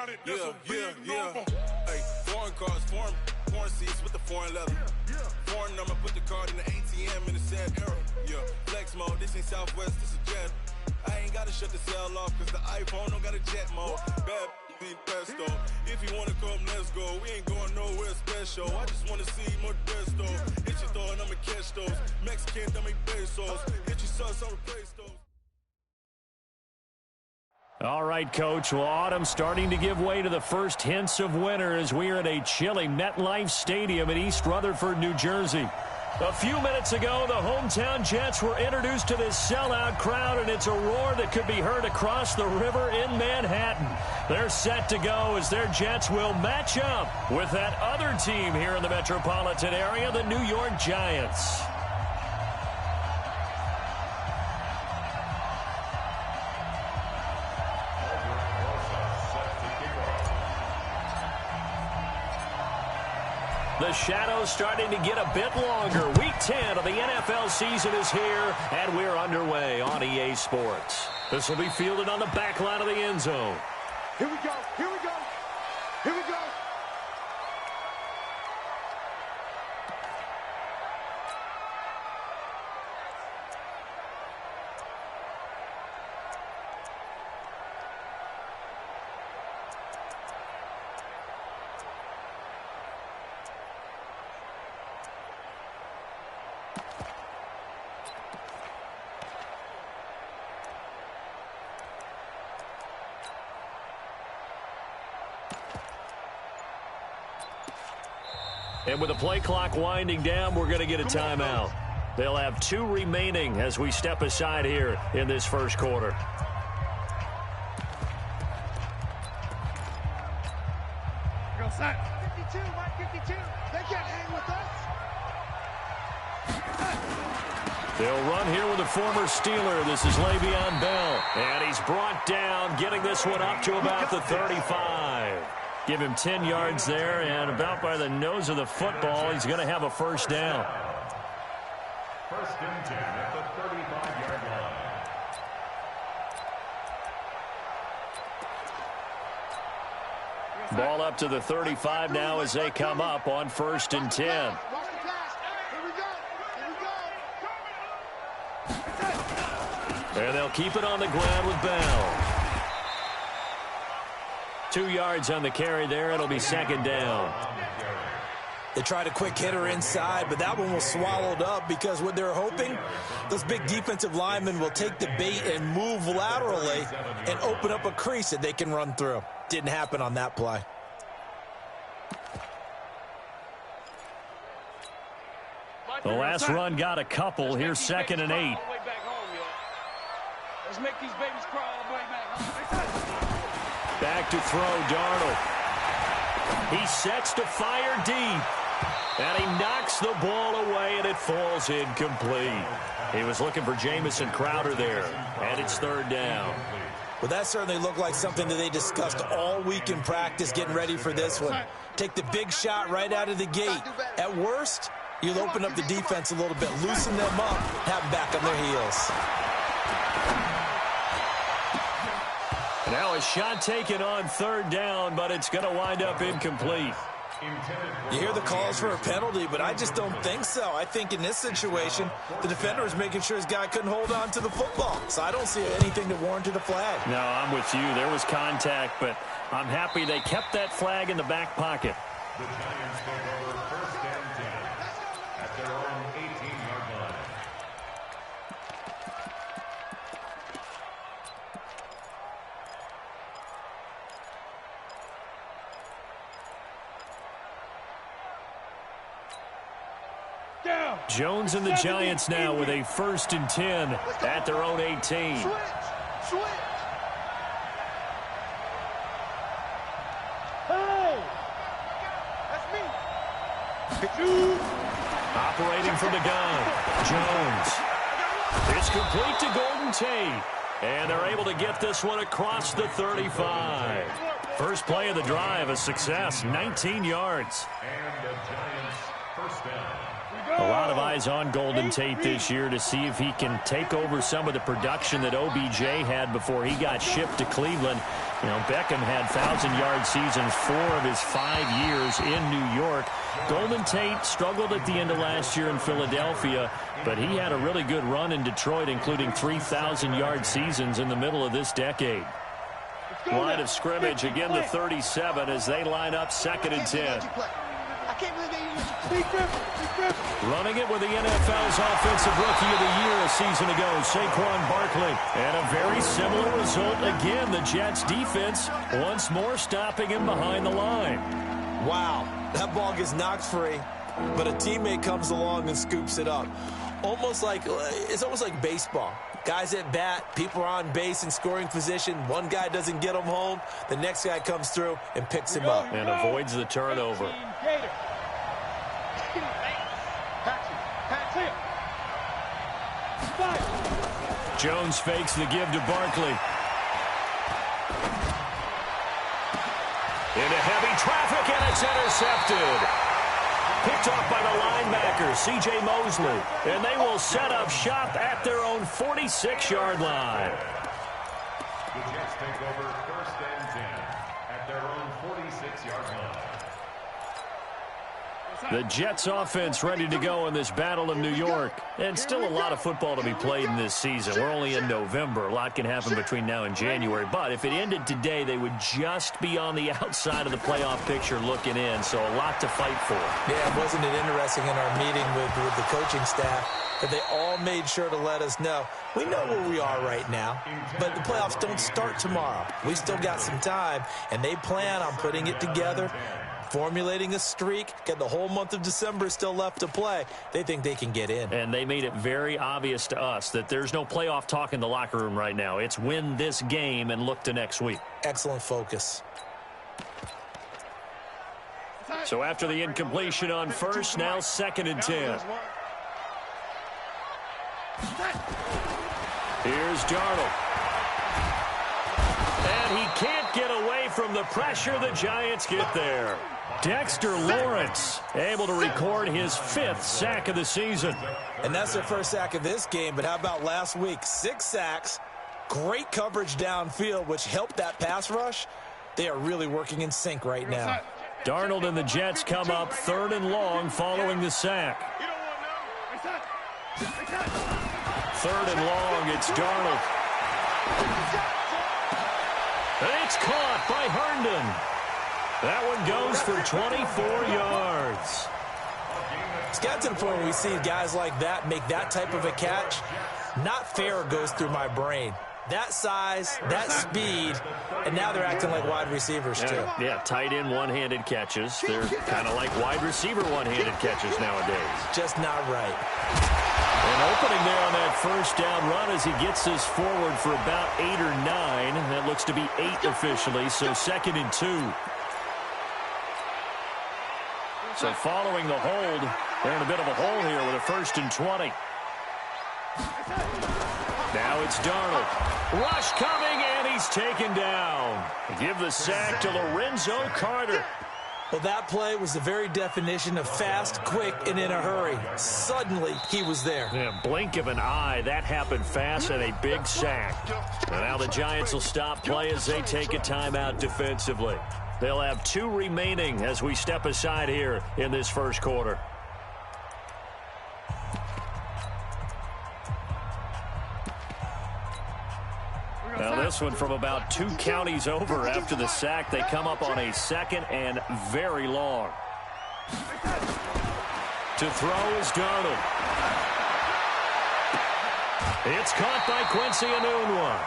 Hey, foreign cars, foreign seats with the foreign leather. Foreign number, put the card in the ATM in the sad era. Yeah, flex mode, this ain't Southwest, this is Jet. I ain't gotta shut the cell off, cause the iPhone don't got a jet mode. Bad be pesto. If you wanna come, let's go. We ain't going nowhere special. I just wanna see more desto. Hit your throw and I'ma catch those. Mexican, dummy pesos. Hit your sauce, I'ma replace those. All right, Coach. Well, autumn starting to give way to the first hints of winter as we are at a chilly MetLife Stadium in East Rutherford, New Jersey. A few minutes ago, the hometown Jets were introduced to this sellout crowd, and it's a roar that could be heard across the river in Manhattan. They're set to go as their Jets will match up with that other team here in the metropolitan area, the New York Giants. The shadow's starting to get a bit longer. Week 10 of the NFL season is here, and we're underway on EA Sports. This will be fielded on the back line of the end zone. Here we go, here we go, here we go. And with the play clock winding down, we're going to get a timeout. They'll have 2 remaining as we step aside here in this first quarter. Go set. 52, Mike 52. They can't hang with us. They'll run here with a former Steeler. This is Le'Veon Bell. And he's brought down, getting this one up to about the 35. Give him 10 yards there, and about by the nose of the football, he's going to have a first down. First and 10 at the 35-yard line. Ball up to the 35 now as they come up on first and 10. And they'll keep it on the ground with Bell. 2 yards on the carry there. It'll be second down. They tried a quick hitter inside, but that one was swallowed up because what they're hoping, those big defensive linemen will take the bait and move laterally and open up a crease that they can run through. Didn't happen on that play. The last run got a couple. Here's second and 8. Let's make these babies crawl all the way back home. Back to throw, Darnold. He sets to fire deep. And he knocks the ball away, and it falls incomplete. He was looking for Jamison Crowder there, and it's third down. Well, that certainly looked like something that they discussed all week in practice getting ready for this one. Take the big shot right out of the gate. At worst, you'll open up the defense a little bit, loosen them up, have them back on their heels. Now a shot taken on third down, but it's going to wind up incomplete. You hear the calls for a penalty, but I just don't think so. I think in this situation, the defender was making sure his guy couldn't hold on to the football. So I don't see anything that warranted a flag. No, I'm with you. There was contact, but I'm happy they kept that flag in the back pocket. The Giants take over first and 10 at their own 18-yard line. Jones and the Giants now with a first and 10 at their own 18. Switch. Hey! That's me. Operating from the gun, Jones. It's complete to Golden Tate. And they're able to get this one across the 35. First play of the drive, a success, 19 yards. And the Giants first down. A lot of eyes on Golden Tate this year to see if he can take over some of the production that OBJ had before he got shipped to Cleveland. You know, Beckham had 1,000-yard seasons 4 of his 5 years in New York. Golden Tate struggled at the end of last year in Philadelphia, but he had a really good run in Detroit, including 3,000-yard seasons in the middle of this decade. Line of scrimmage again to 37 as they line up 2nd and 10. Running it with the NFL's Offensive Rookie of the Year a season ago, Saquon Barkley. And a very similar result again. The Jets defense once more stopping him behind the line. Wow, that ball gets knocked free, but a teammate comes along and scoops it up. It's almost like baseball. Guys at bat, people are on base in scoring position. One guy doesn't get him home. The next guy comes through and picks him up. And avoids the turnover. Jones fakes the give to Barkley. Into heavy traffic, and it's intercepted. Picked off by the linebacker, C.J. Mosley. And they will set up shop at their own 46-yard line. The Jets take over 1st and 10 at their own 46-yard line. The Jets offense ready to go in this battle of New York. And still a lot of football to be played in this season. We're only in November. A lot can happen between now and January. But if it ended today, they would just be on the outside of the playoff picture looking in. So a lot to fight for. Yeah, wasn't it interesting in our meeting with the coaching staff that they all made sure to let us know, we know where we are right now, but the playoffs don't start tomorrow. We've still got some time, and they plan on putting it together, formulating a streak, get the whole month of December still left to play. They think they can get in. And they made it very obvious to us that there's no playoff talk in the locker room right now. It's win this game and look to next week. Excellent focus. So after the incompletion on first, now 2nd and 10. Here's Darnold. And he can't get away from the pressure. The Giants get there. Dexter Lawrence able to record his 5th sack of the season. And that's their first sack of this game, but how about last week? 6 sacks, great coverage downfield, which helped that pass rush. They are really working in sync right now. Darnold and the Jets come up 3rd and long following the sack. 3rd and long, it's Darnold. And it's caught by Herndon. That one goes for 24 yards. It's got to the point where we see guys like that make that type of a catch. Not fair goes through my brain. That size, that speed, and now they're acting like wide receivers too. Yeah, tight end one-handed catches. They're kind of like wide receiver one-handed catches nowadays. Just not right. And opening there on that first down run as he gets this forward for about 8 or 9. That looks to be 8 officially, so 2nd and 2. So following the hold, they're in a bit of a hole here with a 1st and 20. Now it's Darnold. Rush coming, and he's taken down. Give the sack to Lorenzo Carter. Well, that play was the very definition of fast, quick, and in a hurry. Suddenly, he was there. Yeah, blink of an eye. That happened fast and a big sack. And now the Giants will stop play as they take a timeout defensively. They'll have 2 remaining as we step aside here in this first quarter. Now this one from about 2 counties over after the sack. They come up on a 2nd and very long. To throw is Darnold. It's caught by Quincy Enunwa.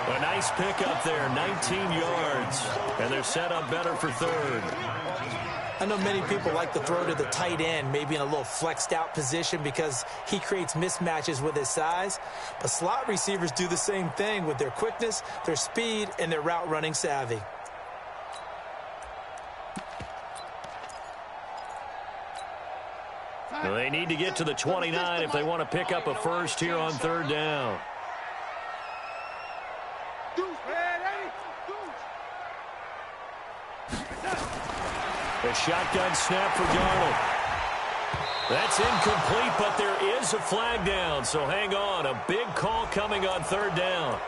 A nice pickup there, 19 yards. And they're set up better for 3rd. I know many people like to throw to the tight end, maybe in a little flexed out position because he creates mismatches with his size. But slot receivers do the same thing with their quickness, their speed, and their route running savvy. Well, they need to get to the 29 if they want to pick up a first here on 3rd down. A shotgun snap for Darnold. That's incomplete, but there is a flag down, so hang on. A big call coming on third down.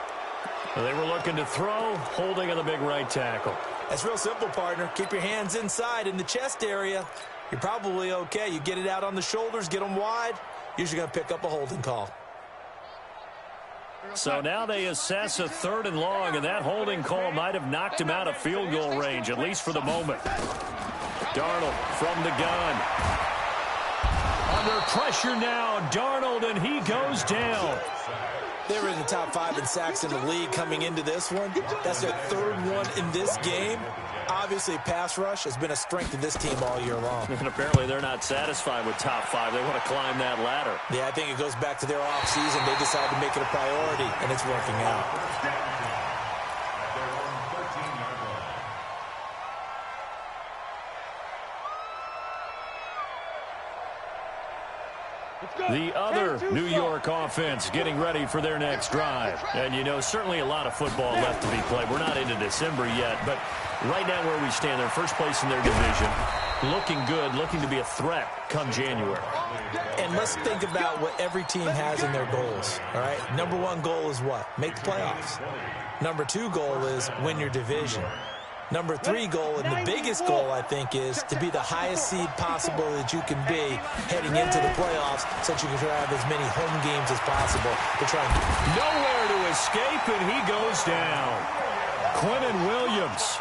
They were looking to throw, holding on the big right tackle. That's real simple, partner. Keep your hands inside in the chest area. You're probably okay. You get it out on the shoulders, get them wide, usually going to pick up a holding call. So now they assess a 3rd and long, and that holding call might have knocked him out of field goal range, at least for the moment. Darnold from the gun. Under pressure now, Darnold, and he goes down. They were in the top 5 in sacks in the league coming into this one. That's their 3rd one in this game. Obviously, pass rush has been a strength of this team all year long. And apparently they're not satisfied with top 5. They want to climb that ladder. Yeah, I think it goes back to their offseason. They decided to make it a priority, and it's working out. The other New York offense getting ready for their next drive. And, you know, certainly a lot of football left to be played. We're not into December yet, but right now where we stand, they're first place in their division. Looking good, looking to be a threat come January. And let's think about what every team has in their goals, all right? Number 1 goal is what? Make the playoffs. Number 2 goal is win your division. Number 3 goal, and the biggest goal, I think, is to be the highest seed possible that you can be heading into the playoffs so that you can have as many home games as possible to try and nowhere to escape, and he goes down. Quinnen Williams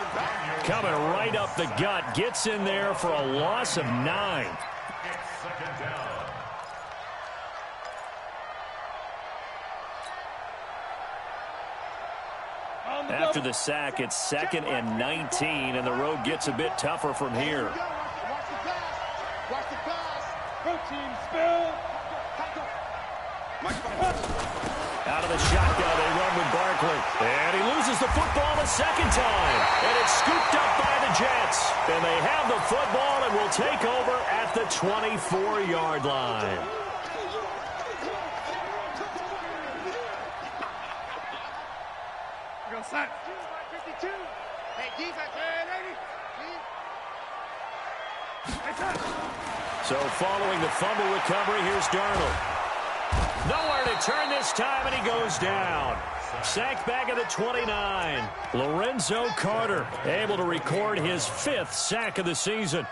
coming right up the gut, gets in there for a loss of 9. After the sack, it's 2nd and 19, and the road gets a bit tougher from here. Watch the pass. Blue team spill. Out of the shotgun, they run with Barkley. And he loses the football a second time. And it's scooped up by the Jets. And they have the football and will take over at the 24-yard line. Set. 52. Hey, defense. So following the fumble recovery, here's Darnold. Nowhere to turn this time, and he goes down. Sacked back at the 29. Lorenzo Carter able to record his 5th sack of the season.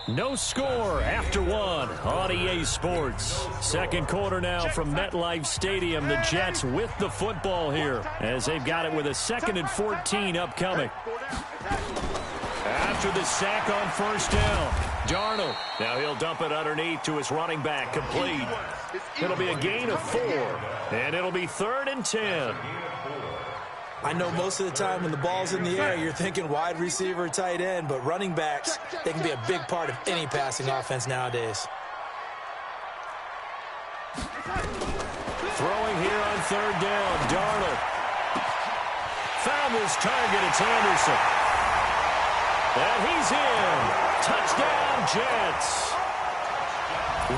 No score after 1 on EA Sports. Second quarter now from MetLife Stadium. The Jets with the football here as they've got it with a 2nd and 14 upcoming. After the sack on first down, Darnold. Now he'll dump it underneath to his running back, complete. It'll be a gain of 4, and it'll be 3rd and 10. I know most of the time when the ball's in the air, you're thinking wide receiver, tight end, but running backs, they can be a big part of any passing offense nowadays. Throwing here on 3rd down, Darnold. Found his target, it's Anderson. And he's in. Touchdown, Jets.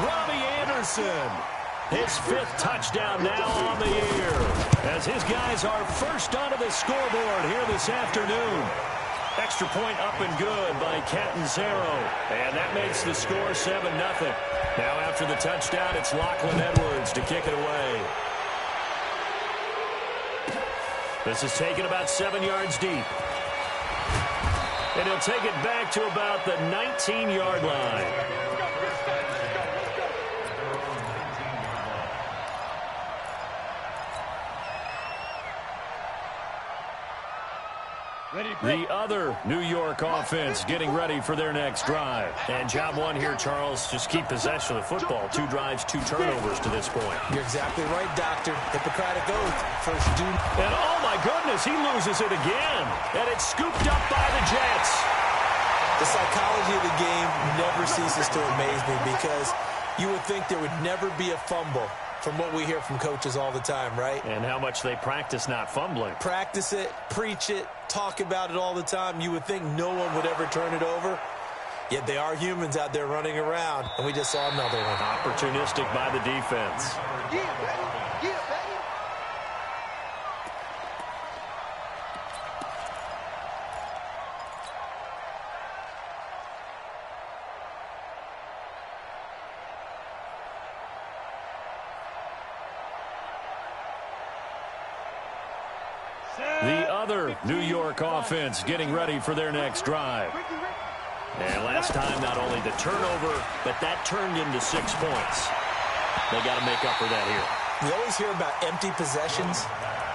Robbie Anderson. His 5th touchdown now on the year as his guys are first onto the scoreboard here this afternoon. Extra point up and good by Catanzaro. And that makes the score 7-0. Now after the touchdown, it's Lachlan Edwards to kick it away. This is taken about 7 yards deep. And he'll take it back to about the 19-yard line. The other New York offense getting ready for their next drive. And job 1 here, Charles, just keep possession of the football. 2 drives, 2 turnovers to this point. You're exactly right, Doctor. Hippocratic oath. First do. And oh my goodness, he loses it again. And it's scooped up by the Jets. The psychology of the game never ceases to amaze me because you would think there would never be a fumble from what we hear from coaches all the time, right? And how much they practice not fumbling. Practice it, preach it, talk about it all the time. You would think no one would ever turn it over. Yet they are humans out there running around, and we just saw another one. Opportunistic by the defense. Yeah, baby. Yeah, baby. The other New York offense getting ready for their next drive. And last time, not only the turnover, but that turned into 6 points. They got to make up for that here. We always hear about empty possessions,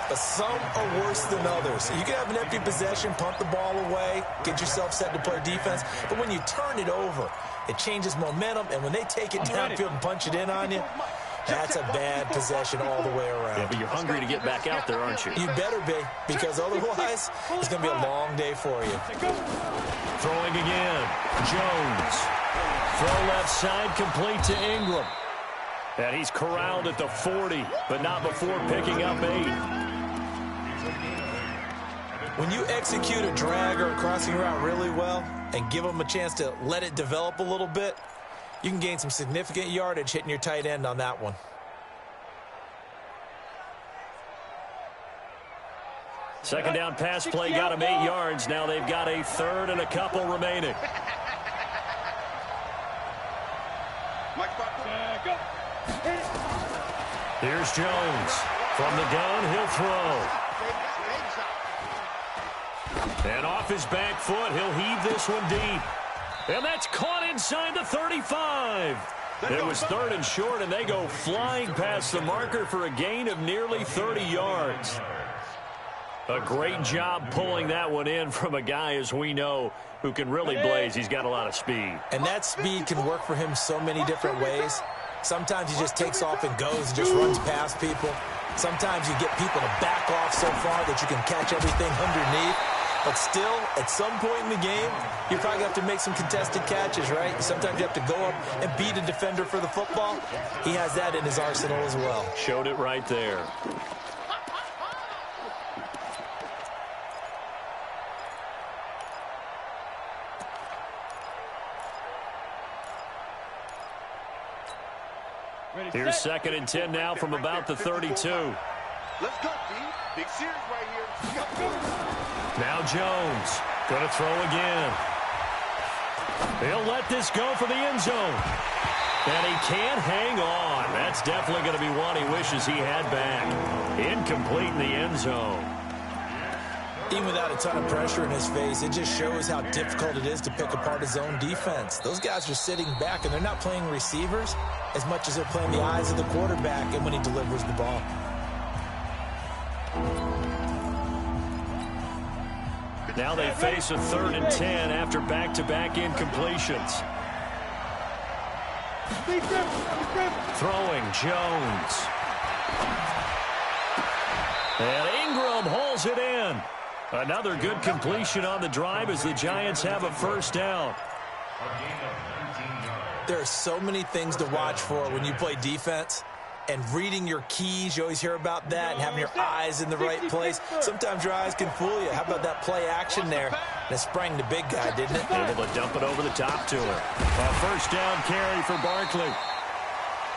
but some are worse than others. You can have an empty possession, punt the ball away, get yourself set to play defense, but when you turn it over, it changes momentum, and when they take it downfield and punch it in on you, that's a bad possession all the way around. Yeah, but you're hungry to get back out there, aren't you? You better be, because otherwise, it's going to be a long day for you. Throwing again. Jones. Throw left side, complete to Ingram. And he's corralled at the 40, but not before picking up 8. When you execute a drag or a crossing route really well and give them a chance to let it develop a little bit, you can gain some significant yardage hitting your tight end on that one. Second down pass play got him 8 yards. Now they've got a third and a couple remaining. Here's Jones. From the gun, he'll throw. And off his back foot, he'll heave this one deep. And that's caught inside the 35. It was third and short, and they go flying past the marker for a gain of nearly 30 yards. A great job pulling that one in from a guy, as we know, who can really blaze. He's got a lot of speed. And that speed can work for him so many different ways. Sometimes he just takes off and goes and just runs past people. Sometimes you get people to back off so far that you can catch everything underneath. But still, at some point in the game, you probably have to make some contested catches, right? Sometimes you have to go up and beat a defender for the football. He has that in his arsenal as well. Showed it right there. Here's second and 10 now from about the 32. Let's go, D. Big series right here. Now Jones going to throw again. He'll let this go for the end zone. And he can't hang on. That's definitely going to be one he wishes he had back. Incomplete in the end zone. Even without a ton of pressure in his face, it just shows how difficult it is to pick apart his own defense. Those guys are sitting back, and they're not playing receivers as much as they're playing the eyes of the quarterback and when he delivers the ball. Now they face a third and 10 after back-to-back incompletions. Throwing Jones. And Ingram hauls it in. Another good completion on the drive as the Giants have a first down. There are so many things to watch for when you play defense. And reading your keys, you always hear about that, and having your eyes in the right place. Sometimes your eyes can fool you. How about that play action there? And it sprang the big guy, didn't it? Able to dump it over the top to him. A first down carry for Barkley.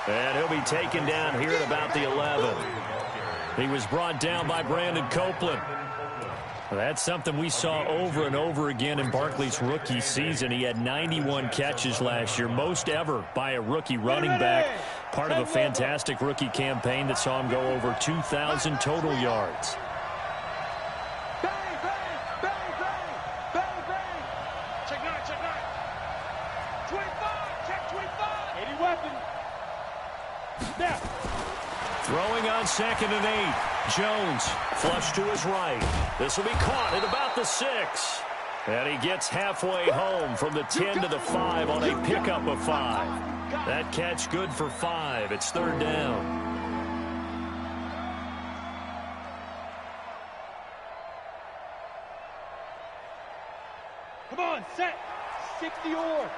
And he'll be taken down here at about the 11. He was brought down by Brandon Copeland. That's something we saw over and over again in Barkley's rookie season. He had 91 catches last year, most ever by a rookie running back. Part of a fantastic rookie campaign that saw him go over 2,000 total yards. Bang, bang, bang, bang, bang, bang. Check 9, check 9. 25, check 25. 80 weapon. Snap. Throwing on second and 8. Jones flush to his right. This will be caught at about the 6. And he gets halfway home from the 10 to the 5 on a pickup of 5. That catch good for 5. It's third down. Come on, set. 60 or.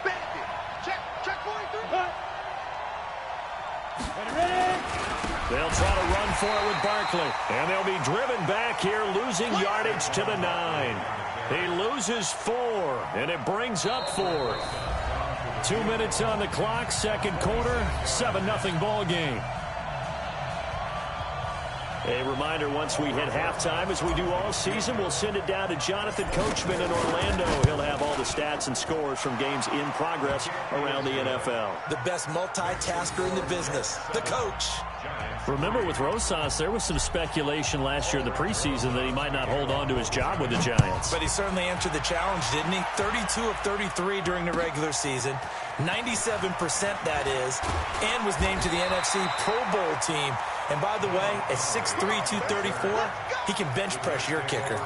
Bang it. Check 43. They'll try to run for it with Barkley. And they'll be driven back here, losing yardage to the 9. He loses 4, and it brings up 4. 2 minutes on the clock, second quarter, 7-0 ball game. A reminder, once we hit halftime, as we do all season, we'll send it down to Jonathan Coachman in Orlando. He'll have all the stats and scores from games in progress around the NFL. The best multitasker in the business, the coach. Remember, with Rosas, there was some speculation last year in the preseason that he might not hold on to his job with the Giants. But he certainly answered the challenge, didn't he? 32 of 33 during the regular season, 97% that is, and was named to the NFC Pro Bowl team. And by the way, at 6'3", 234, he can bench press your kicker.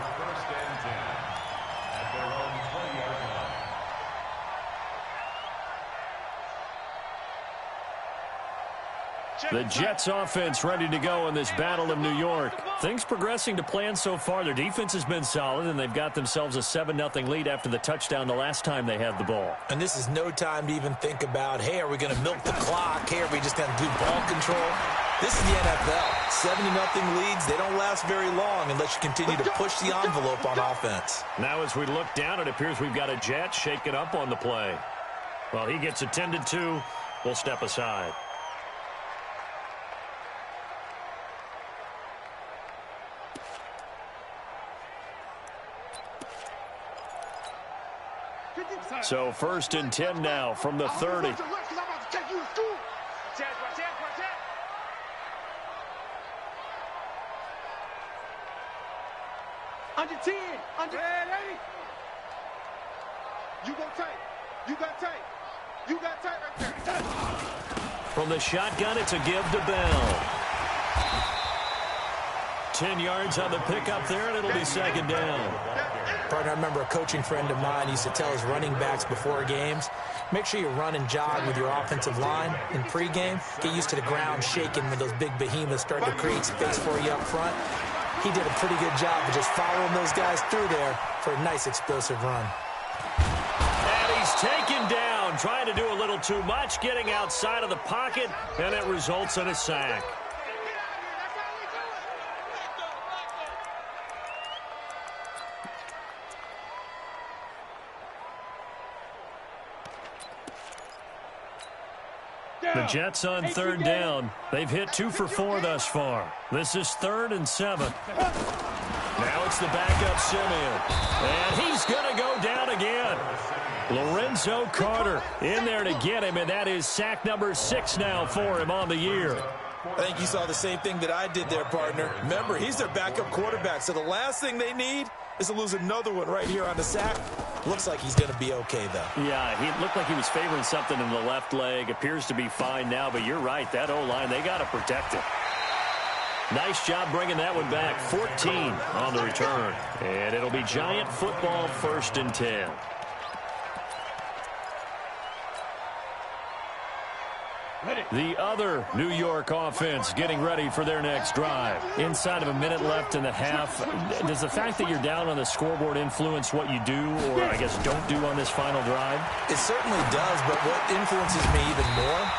The Jets offense ready to go in this battle of New York. Things progressing to plan so far. Their defense has been solid, and they've got themselves a 7-0 lead after the touchdown the last time they had the ball. And this is no time to even think about, hey, are we going to milk the clock? Hey, are we just going to do ball control? This is the NFL. 7-0 leads, they don't last very long unless you continue to push the envelope on offense. Now as we look down, it appears we've got a Jet shaking up on the play. Well, he gets attended to. We'll step aside. So 1st and 10 now from the 30. Under 10. Under 10. You go tight. You got tight. You got tight right there. From the shotgun, it's a give to Bell. 10 yards on the pickup there, and it'll be second down. Partner, I remember a coaching friend of mine used to tell his running backs before games, make sure you run and jog with your offensive line in pregame. Get used to the ground shaking when those big behemoths start to create space for you up front. He did a pretty good job of just following those guys through there for a nice explosive run. And he's taken down, trying to do a little too much, getting outside of the pocket, and it results in a sack. The Jets on 3rd down. They've hit 2 for 4 thus far. This is 3rd and 7. Now it's the backup Simeon. And he's going to go down again. Lorenzo Carter in there to get him, and that is sack number 6 now for him on the year. I think you saw the same thing that I did there, partner. Remember, he's their backup quarterback, so the last thing they need is to lose another one right here on the sack. Looks like he's going to be okay, though. Yeah, he looked like he was favoring something in the left leg. Appears to be fine now, but you're right. That O-line, they got to protect it. Nice job bringing that one back. 14 on the return. And it'll be Giant football, 1st and 10. The other New York offense getting ready for their next drive. Inside of a minute left in the half, does the fact that you're down on the scoreboard influence what you do, or I guess don't do on this final drive? It certainly does, but what influences me even more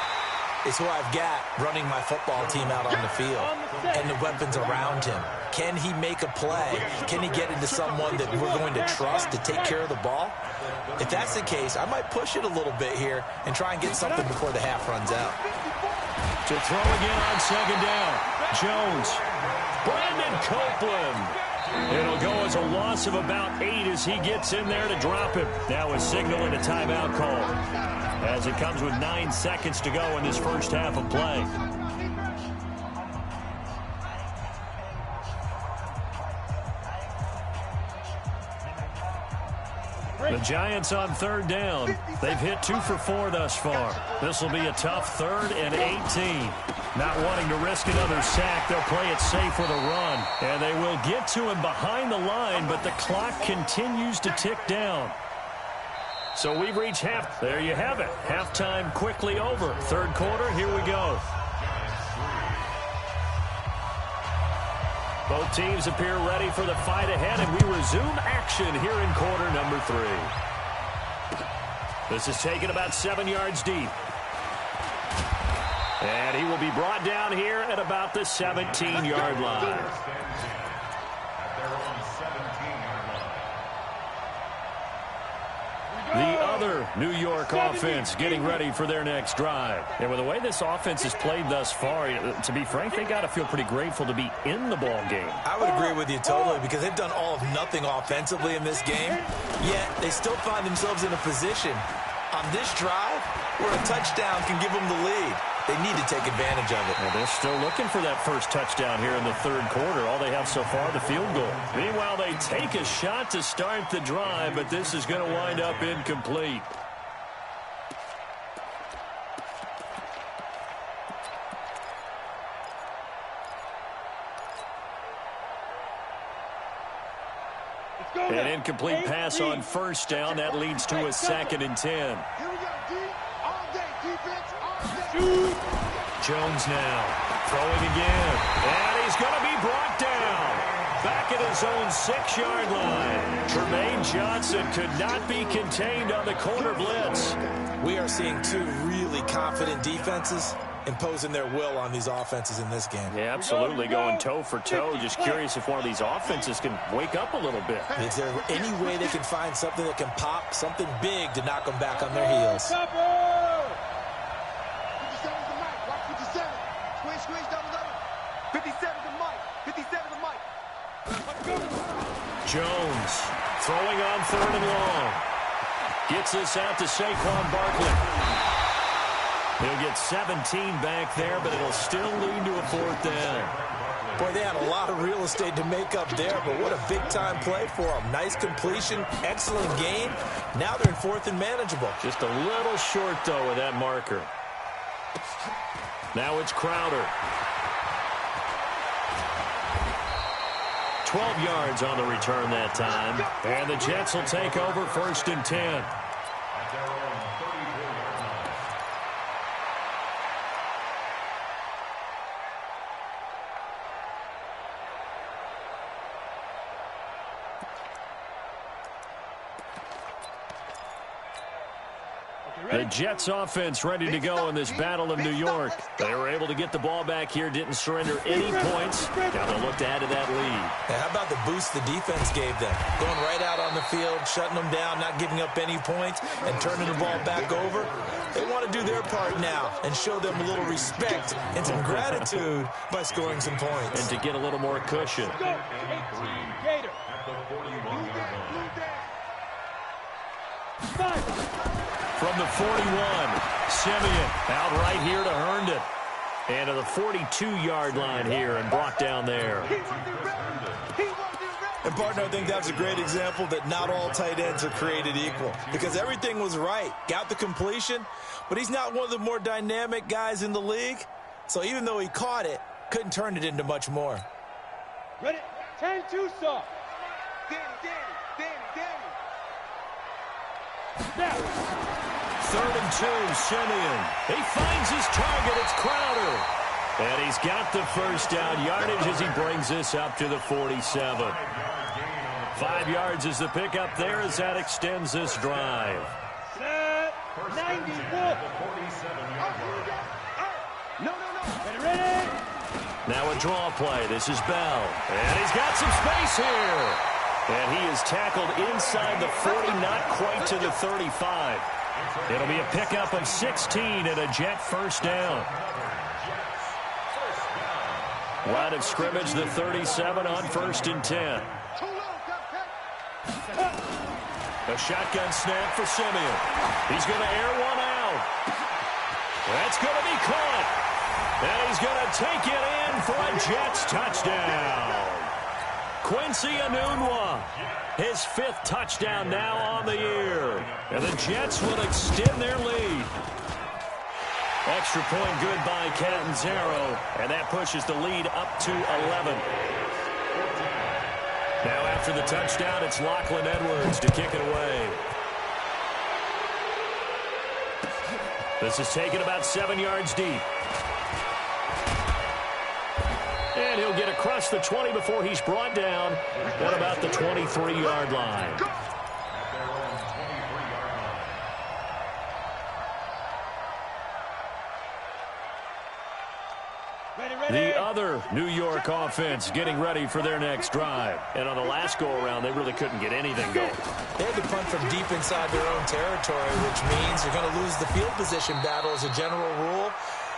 is who I've got running my football team out on the field and the weapons around him. Can he make a play? Can he get into someone that we're going to trust to take care of the ball? If that's the case, I might push it a little bit here and try and get something before the half runs out. To throw again on 2nd down. Jones. Brandon Copeland. It'll go as a loss of about 8 as he gets in there to drop him. Now a signal and a timeout call, as it comes with 9 seconds to go in this first half of play. The Giants on 3rd down. They've hit 2 for 4 thus far. This will be a tough 3rd and 18. Not wanting to risk another sack, they'll play it safe with a run. And they will get to him behind the line, but the clock continues to tick down. So we've reached half. There you have it. Halftime quickly over. 3rd quarter, here we go. Both teams appear ready for the fight ahead, and we resume action here in quarter number 3. This is taken about 7 yards deep. And he will be brought down here at about the 17-yard line. The other New York offense getting ready for their next drive. And with the way this offense has played thus far, to be frank, they got to feel pretty grateful to be in the ball game. I would agree with you totally, because they've done all of nothing offensively in this game, yet they still find themselves in a position on this drive where a touchdown can give them the lead. They need to take advantage of it. Well, they're still looking for that first touchdown here in the third quarter. All they have so far, the field goal. Meanwhile, they take a shot to start the drive, but this is going to wind up incomplete. An incomplete pass on first down. That leads to a 2nd and 10. Here we go, D. All day, defense, all day. Jones now throwing again. And he's going to be brought down. Back at his own 6-yard line. Tremaine Johnson could not be contained on the corner blitz. We are seeing two really confident defenses imposing their will on these offenses in this game. Yeah, absolutely, going toe for toe. Just curious if one of these offenses can wake up a little bit. Is there any way they can find something that can pop, something big to knock them back on their heels? 57 to Mike. Watch 57. Squeeze, double. 57 to Mike. 57 to Mike. Let's go. Jones throwing on 3rd and long. Gets this out to Saquon Barkley. He'll get 17 back there, but it'll still lead to a 4th down. Boy, they had a lot of real estate to make up there, but what a big-time play for them. Nice completion, excellent gain. Now they're in 4th and manageable. Just a little short, though, with that marker. Now it's Crowder. 12 yards on the return that time. And the Jets will take over 1st and 10. The Jets offense ready to go in this battle of New York. They were able to get the ball back here, didn't surrender any points. Now they'll look to add to that lead. And how about the boost the defense gave them? Going right out on the field, shutting them down, not giving up any points, and turning the ball back over. They want to do their part now and show them a little respect and some gratitude by scoring some points. And to get a little more cushion. Gator. From the 41, Simeon out right here to Herndon. And to the 42-yard line here and brought down there. And, partner, I think that's a great example that not all tight ends are created equal, because everything was right. Got the completion, but he's not one of the more dynamic guys in the league. So even though he caught it, couldn't turn it into much more. Ready? 10-2 soft. Danny. Now. 3rd and 2, Simeon. He finds his target. It's Crowder. And he's got the first down yardage as he brings this up to the 47. 5 yards is the pickup there as that extends this drive. Set. 91. No. Ready. Now a draw play. This is Bell. And he's got some space here. And he is tackled inside the 40, not quite to the 35. It'll be a pickup of 16 and a Jet first down. Line of scrimmage, the 37 on 1st and 10. A shotgun snap for Simeon. He's going to air one out. That's going to be caught. And he's going to take it in for a Jets touchdown. Quincy Enunwa, his 5th touchdown now on the year. And the Jets will extend their lead. Extra point good by Catanzaro, and that pushes the lead up to 11. Now after the touchdown, it's Lachlan Edwards to kick it away. This is taken about 7 yards deep. And he'll get across the 20 before he's brought down at about the 23-yard line. The other New York offense getting ready for their next drive. And on the last go-around, they really couldn't get anything going. They had to punt from deep inside their own territory, which means you're going to lose the field position battle as a general rule.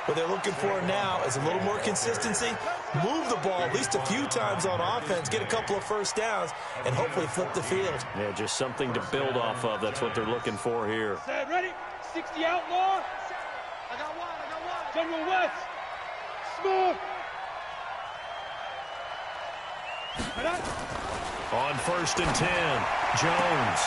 What they're looking for now is a little more consistency, move the ball at least a few times on offense, get a couple of first downs, and hopefully flip the field. Yeah, just something to build off of. That's what they're looking for here. Set, ready? 60 outlaw. I got one. General West. Smooth. On 1st and 10, Jones.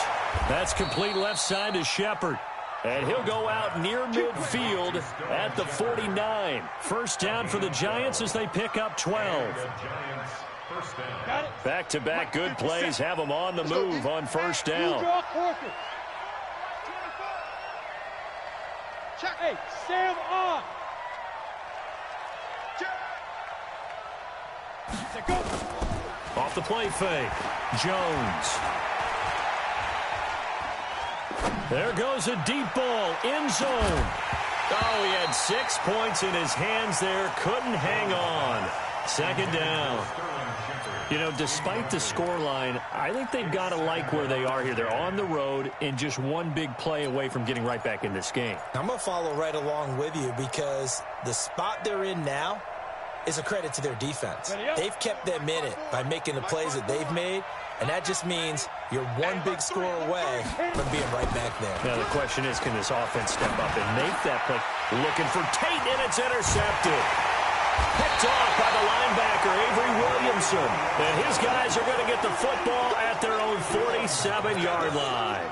That's complete left side to Shepard. And he'll go out near midfield at the 49. First down for the Giants as they pick up 12. Back-to-back good plays have them on the move on first down. Hey, Sam on. Off the play fake, Jones. There goes a deep ball, end zone. Oh, he had 6 points in his hands there, couldn't hang on. Second down. You know, despite the scoreline, I think they've got to like where they are here. They're on the road and just one big play away from getting right back in this game. I'm going to follow right along with you because the spot they're in now is a credit to their defense. They've kept them in it by making the plays that they've made, and that just means you're one big score away from being right back there. Now the question is, can this offense step up and make that play? Looking for Tate, and it's intercepted. Picked off by the linebacker, Avery Williamson. And his guys are going to get the football at their own 47-yard line.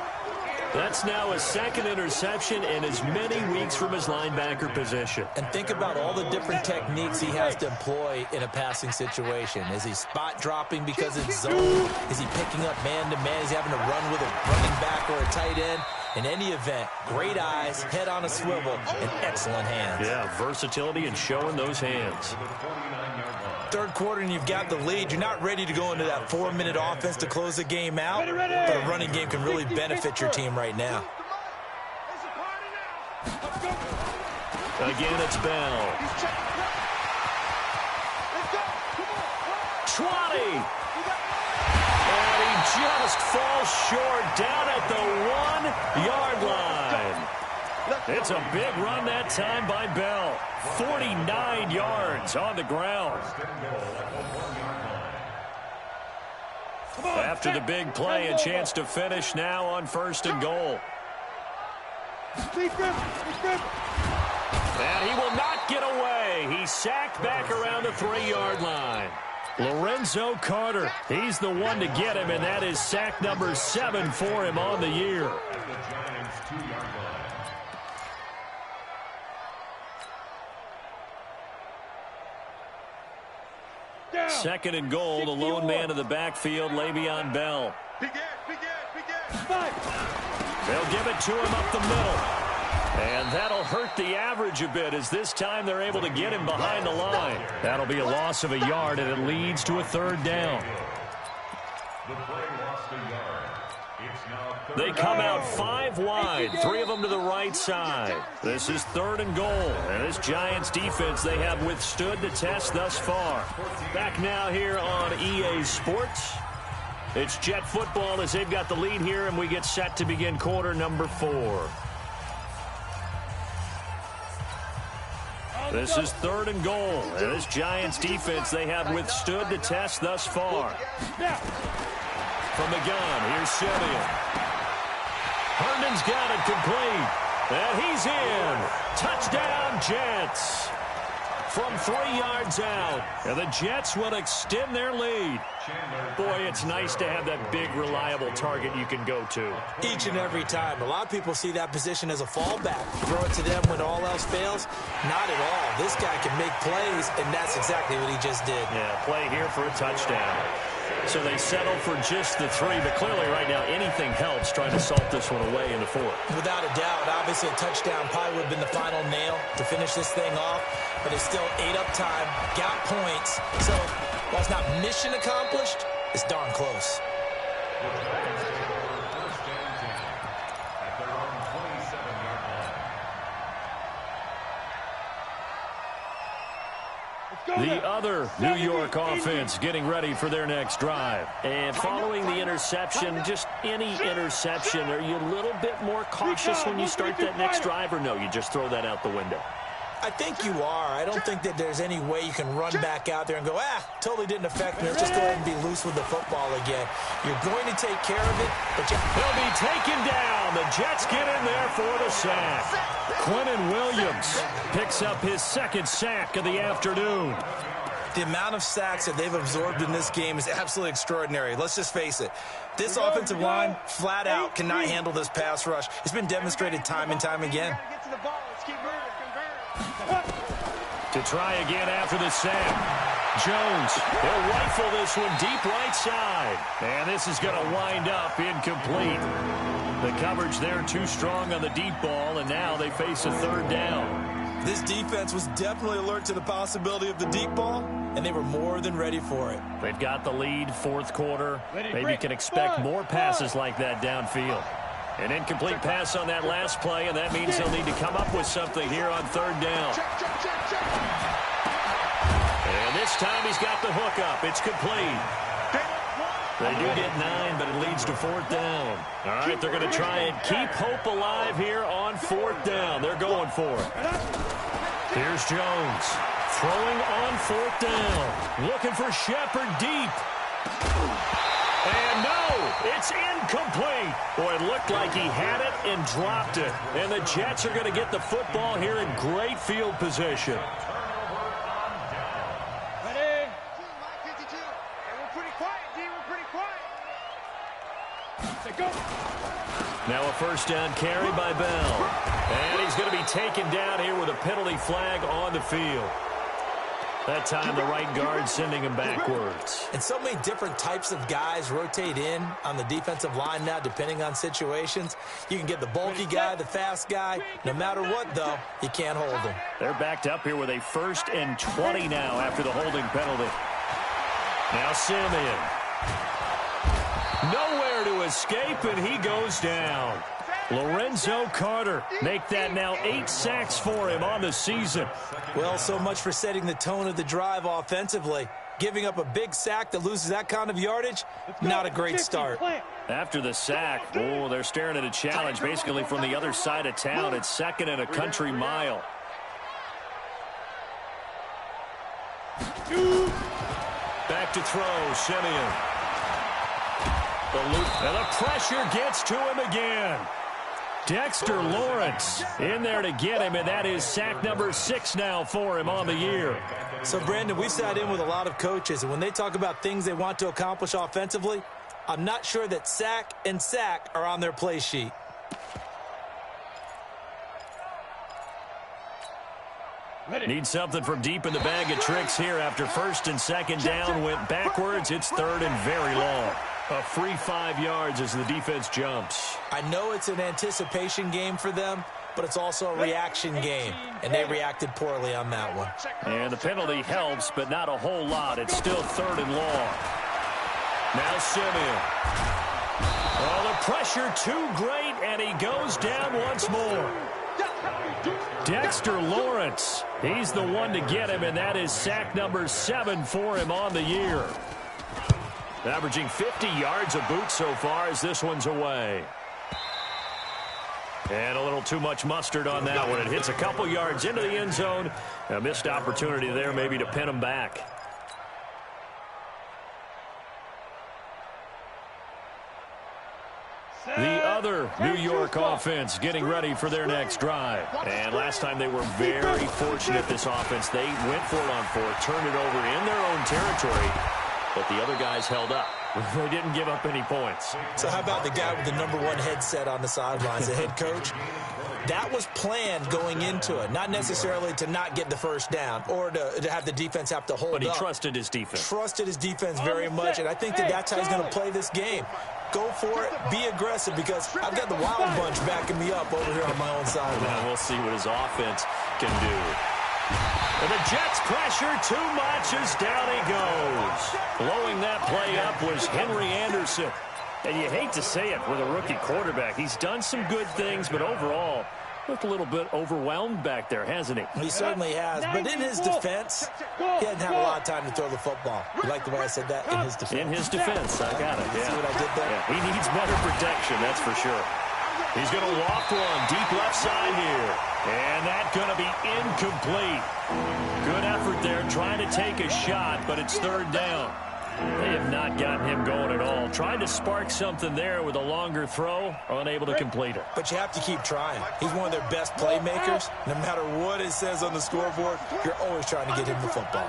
That's now his second interception in as many weeks from his linebacker position. And think about all the different techniques he has to employ in a passing situation. Is he spot dropping because it's zone? Is he picking up man-to-man? Is he having to run with a running back or a tight end? In any event, great eyes, head on a swivel, and excellent hands. Yeah, versatility and showing those hands. Third quarter and you've got the lead. You're not ready to go into that 4-minute offense to close the game out, but a running game can really benefit your team right now. Again, it's Bell. 20. And he just falls short down at the 1-yard line. It's a big run that time by Bell. 49 yards on the ground. After the big play, a chance to finish now on 1st and goal. And he will not get away. He's sacked back around the 3-yard line. Lorenzo Carter, he's the one to get him, and that is sack number 7 for him on the year. Second and goal, the lone man in the backfield, Le'Veon Bell. They'll give it to him up the middle. And that'll hurt the average a bit as this time they're able to get him behind the line. That'll be a loss of a yard, and it leads to a 3rd down. They come out 5 wide, 3 of them to the right side. This is 3rd and goal, and this Giants defense, they have withstood the test thus far. Back now here on EA Sports. It's Jet football as they've got the lead here, and we get set to begin quarter number 4. This is 3rd and goal, and this Giants defense, they have withstood the test thus far. From the gun, here's Simeon. Herndon's got it complete, and he's in. Touchdown, Jets. From 3 yards out, and the Jets will extend their lead. Boy, it's nice to have that big, reliable target you can go to. Each and every time. A lot of people see that position as a fallback. Throw it to them when all else fails. Not at all. This guy can make plays, and that's exactly what he just did. Yeah, play here for a touchdown. So they settle for just the 3, but clearly right now anything helps trying to salt this one away in the 4th. Without a doubt, obviously a touchdown probably would have been the final nail to finish this thing off, but it's still 8 up time, got points. So while it's not mission accomplished, it's darn close. The other New York offense getting ready for their next drive. And following the interception, just any interception, are you a little bit more cautious when you start that next drive, or no, you just throw that out the window? I think you are. I don't think that there's any way you can run back out there and go, totally didn't affect me. Let's just go ahead and be loose with the football again. You're going to take care of it, but he'll be taken down. The Jets get in there for the sack. Quinnen Williams picks up his second sack of the afternoon. The amount of sacks that they've absorbed in this game is absolutely extraordinary. Let's just face it. This offensive line, flat out, cannot handle this pass rush. It's been demonstrated time and time again. To try again after the sack. Jones, he'll rifle this one deep right side. And this is going to wind up incomplete. The coverage there too strong on the deep ball, and now they face a third down. This defense was definitely alert to the possibility of the deep ball, and they were more than ready for it. They've got the lead, fourth quarter. Maybe you can expect more passes like that downfield. An incomplete pass on that last play, and that means they'll need to come up with something here on third down. And this time he's got the hook up. It's complete. They do get 9, but it leads to fourth down. All right, they're going to try and keep hope alive here on fourth down. They're going for it. Here's Jones throwing on fourth down. Looking for Shepard deep. And no, it's incomplete. Boy, it looked like he had it and dropped it. And the Jets are going to get the football here in great field position. Ready? 52. And we're pretty quiet, D. We're pretty quiet. Say go. Now a first down carry by Bell. And he's going to be taken down here with a penalty flag on the field. That time, the right guard sending him backwards. And so many different types of guys rotate in on the defensive line now, depending on situations. You can get the bulky guy, the fast guy. No matter what, though, you can't hold them. They're backed up here with a 1st and 20 now after the holding penalty. Now Simeon. Nowhere to escape, and he goes down. Lorenzo Carter, make that now 8 sacks for him on the season. Well, so much for setting the tone of the drive offensively. Giving up a big sack that loses that kind of yardage, not a great start. After the sack, they're staring at a challenge basically from the other side of town. It's 2nd and a country mile. Back to throw, Simeon. And the pressure gets to him again. Dexter Lawrence in there to get him, and that is sack number 6 now for him on the year. So, Brandon, we sat in with a lot of coaches, and when they talk about things they want to accomplish offensively, I'm not sure that sack and sack are on their play sheet. Need something from deep in the bag of tricks here after 1st and 2nd down went backwards. It's 3rd and very long. A free 5 yards as the defense jumps. I know it's an anticipation game for them, but it's also a reaction game, and they reacted poorly on that one. And the penalty helps, but not a whole lot. It's still 3rd and long. Now Simeon. Oh, the pressure too great, and he goes down once more. Dexter Lawrence, he's the one to get him, and that is sack number 7 for him on the year. Averaging 50 yards a boot so far as this one's away. And a little too much mustard on that one. It hits a couple yards into the end zone. A missed opportunity there maybe to pin him back. The other New York offense getting ready for their next drive. And last time they were very fortunate, this offense. They went for it on 4th, turned it over in their own territory, but the other guys held up. They didn't give up any points. So how about the guy with the number 1 headset on the sidelines, the head coach? That was planned going into it, not necessarily to not get the first down or to have the defense have to hold up. But he trusted his defense. Trusted his defense very much, and I think that's how he's going to play this game. Go for it, be aggressive, because I've got the Wild Bunch backing me up over here on my own side. Now we'll see what his offense can do. And the Jets pressure too much as down he goes. Blowing that play up was Henry Anderson. And you hate to say it with a rookie quarterback. He's done some good things, but overall, Looked a little bit overwhelmed back there, hasn't he? He certainly has. But in his defense, he hadn't had a lot of time to throw the football. You like the way I said that? In his defense. In his defense. I got it. Yeah. See what I did there? Yeah. He needs better protection, that's for sure. He's going to loft one deep left side here. And that's going to be incomplete. Good effort there trying to take a shot, but it's third down. They have not gotten him going at all. Trying to spark something there with a longer throw, unable to complete it. But you have to keep trying. He's one of their best playmakers. No matter what it says on the scoreboard, you're always trying to get him the football.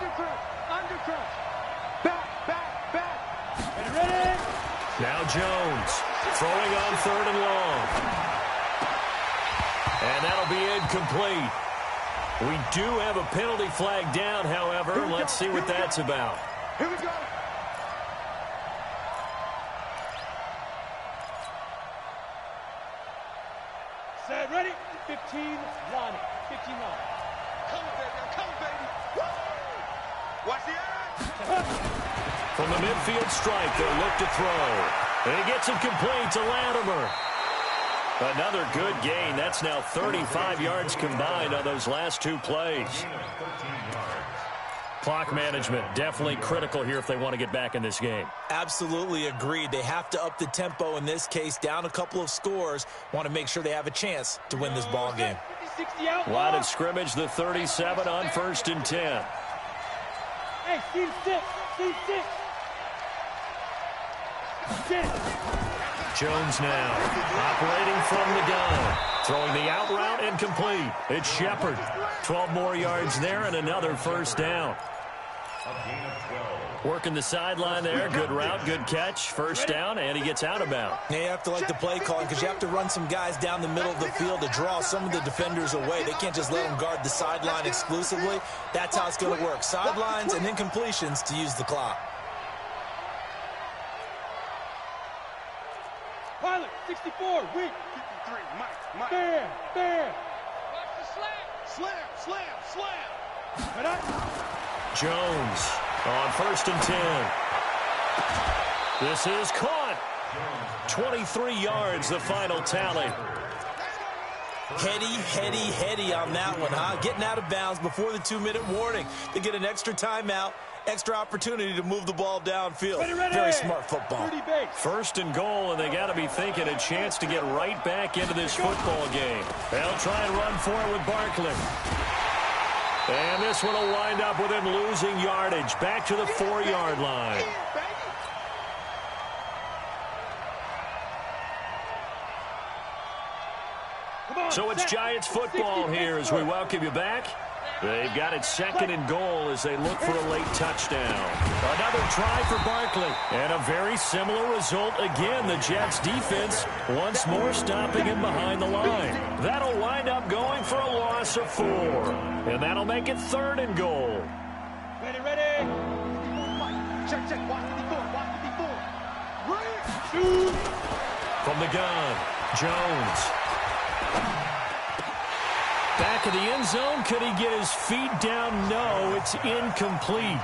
Now Jones throwing on third and long. And that'll be incomplete. We do have a penalty flag down, however. Let's see what that's about. Here we go. Set, ready? 15 line. 15 line. Come on, baby. Come on, baby. Woo! Watch the eye. From the midfield stripe, they'll look to throw. And he gets it complete to Latimer. Another good gain. That's now 35 yards combined on those last two plays. Clock management definitely critical here if they want to get back in this game. Absolutely agreed. They have to up the tempo in this case, down a couple of scores. Want to make sure they have a chance to win this ball game. Line of scrimmage, the 37 on 1st and 10. Hey, see 6. See 6. Jones now operating from the gun. Throwing the out route and complete. It's Shepard. 12 more yards there and another first down. Working the sideline there. Good route, good catch. First down, and he gets out of bounds. Yeah, you have to like the play calling because you have to run some guys down the middle of the field to draw some of the defenders away. They can't just let them guard the sideline exclusively. That's how it's going to work. Sidelines and incompletions to use the clock. Pilot, 64, weak. 53, Mike. Bam. Watch the slam. Slam. Jones on 1st and 10. This is caught. 23 yards, the final tally. Heady on that one, huh? Getting out of bounds before the 2-minute warning. They get an extra timeout, extra opportunity to move the ball downfield. Ready. Very smart football. 30 base. First and goal, and they got to be thinking a chance to get right back into this football game. They'll try and run for it with Barkley. And this one will wind up with him losing yardage. Back to the 4-yard line. So it's Giants football here as we welcome you back. They've got it 2nd and goal as they look for a late touchdown. Another try for Barkley. And a very similar result again. The Jets defense once more stopping him behind the line. That'll wind up going for a loss of 4. And that'll make it 3rd and goal. Ready. Check. Watch 54. Shoot. From the gun, Jones. Back in the end zone. Could he get his feet down? No, it's incomplete.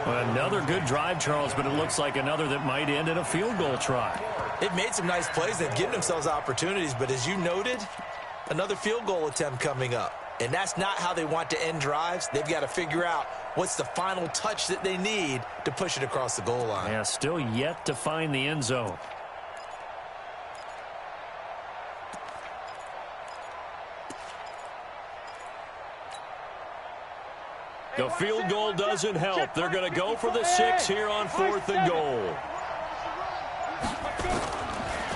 Another good drive, Charles, but it looks like another that might end in a field goal try. They've made some nice plays. They've given themselves opportunities, but as you noted, another field goal attempt coming up. And that's not how they want to end drives. They've got to figure out what's the final touch that they need to push it across the goal line. Yeah, still yet to find the end zone. The field goal doesn't help. They're going to go for the 6 here on 4th and goal.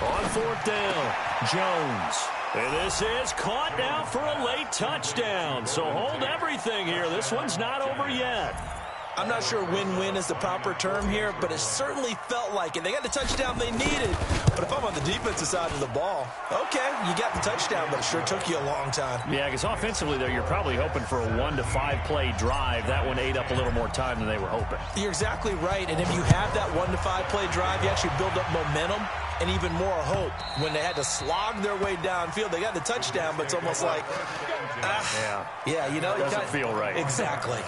On 4th down, Jones. And this is caught now for a late touchdown. So hold everything here. This one's not over yet. I'm not sure win-win is the proper term here, but it certainly felt like it. They got the touchdown they needed. But if I'm on the defensive side of the ball, okay, you got the touchdown, but it sure took you a long time. Yeah, because offensively, though, you're probably hoping for a 1 to 5 play drive. That one ate up a little more time than they were hoping. You're exactly right. And if you have that 1 to 5 play drive, you actually build up momentum and even more hope. When they had to slog their way downfield, they got the touchdown, but it's almost like, yeah, you know, it doesn't feel right. Exactly.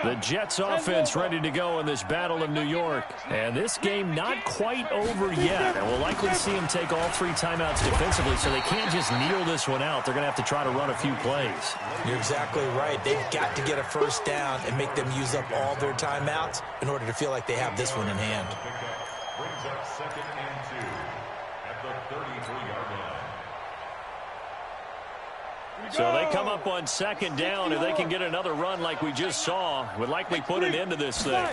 The Jets offense ready to go in this battle of New York. And this game not quite over yet. And we'll likely see them take all 3 timeouts defensively, so they can't just kneel this one out. They're going to have to try to run a few plays. You're exactly right. They've got to get a first down and make them use up all their timeouts in order to feel like they have this one in hand. Brings up 2nd and 2 at the 33-yard line. So they come up on 2nd down. If they can get another run like we just saw, would likely put an end to this thing.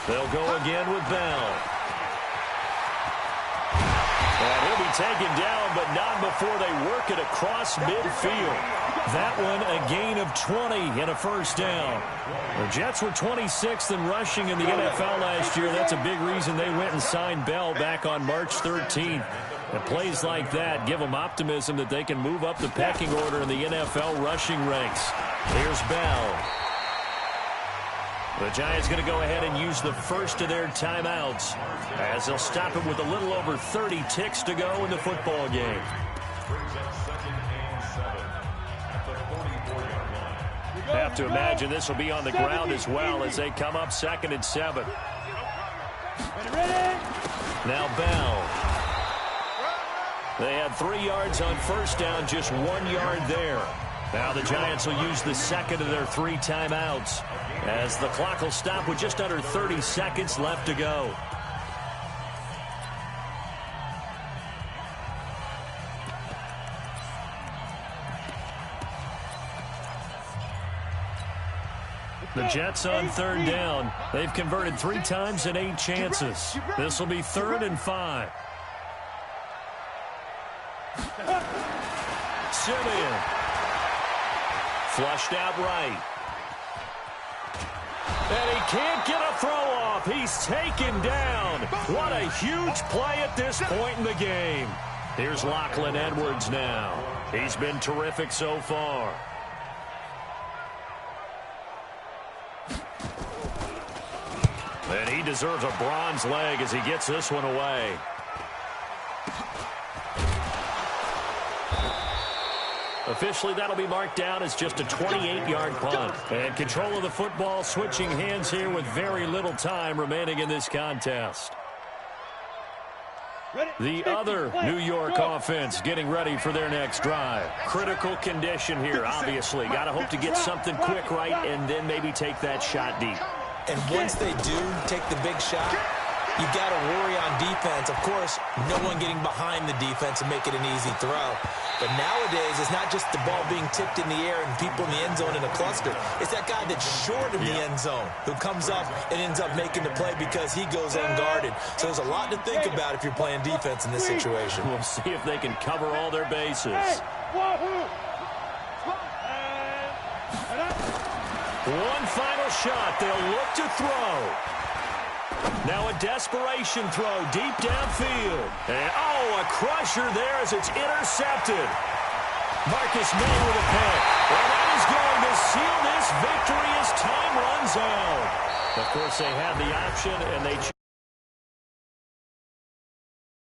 They'll go again with Bell. And he'll be taken down, but not before they work it across midfield. That one a gain of 20 and a first down. The Jets were 26th in rushing in the NFL last year. That's a big reason they went and signed Bell back on March 13th. And plays like that give them optimism that they can move up the pecking order in the NFL rushing ranks. Here's Bell. The Giants going to go ahead and use the first of their timeouts as they'll stop it with a little over 30 ticks to go in the football game. Brings up 2nd and 7 at the 44-yard line. Have to imagine this will be on the ground as well as they come up 2nd and 7. Now Bell. They had 3 yards on first down, just 1 yard there. Now the Giants will use the second of their 3 timeouts as the clock will stop with just under 30 seconds left to go. The Jets on 3rd down. They've converted 3 times in 8 chances. This will be 3rd and 5. Simeon. Flushed out right. And he can't get a throw off. He's taken down. What a huge play at this point in the game. Here's Lachlan Edwards now. He's been terrific so far. And he deserves a bronze leg as he gets this one away. Officially, that'll be marked down as just a 28-yard punt. And control of the football switching hands here with very little time remaining in this contest. The other New York offense getting ready for their next drive. Critical condition here, obviously. Got to hope to get something quick right and then maybe take that shot deep. And once they do take the big shot, you've got to worry on defense. Of course, no one getting behind the defense and make it an easy throw. But nowadays, it's not just the ball being tipped in the air and people in the end zone in a cluster. It's that guy that's short of the end zone who comes up and ends up making the play because he goes unguarded. So there's a lot to think about if you're playing defense in this situation. We'll see if they can cover all their bases. One final shot. They'll look to throw. Now a desperation throw deep downfield. And, a crusher there as it's intercepted. Marcus May with a pick. And that is going to seal this victory as time runs out. Of course, they had the option, and they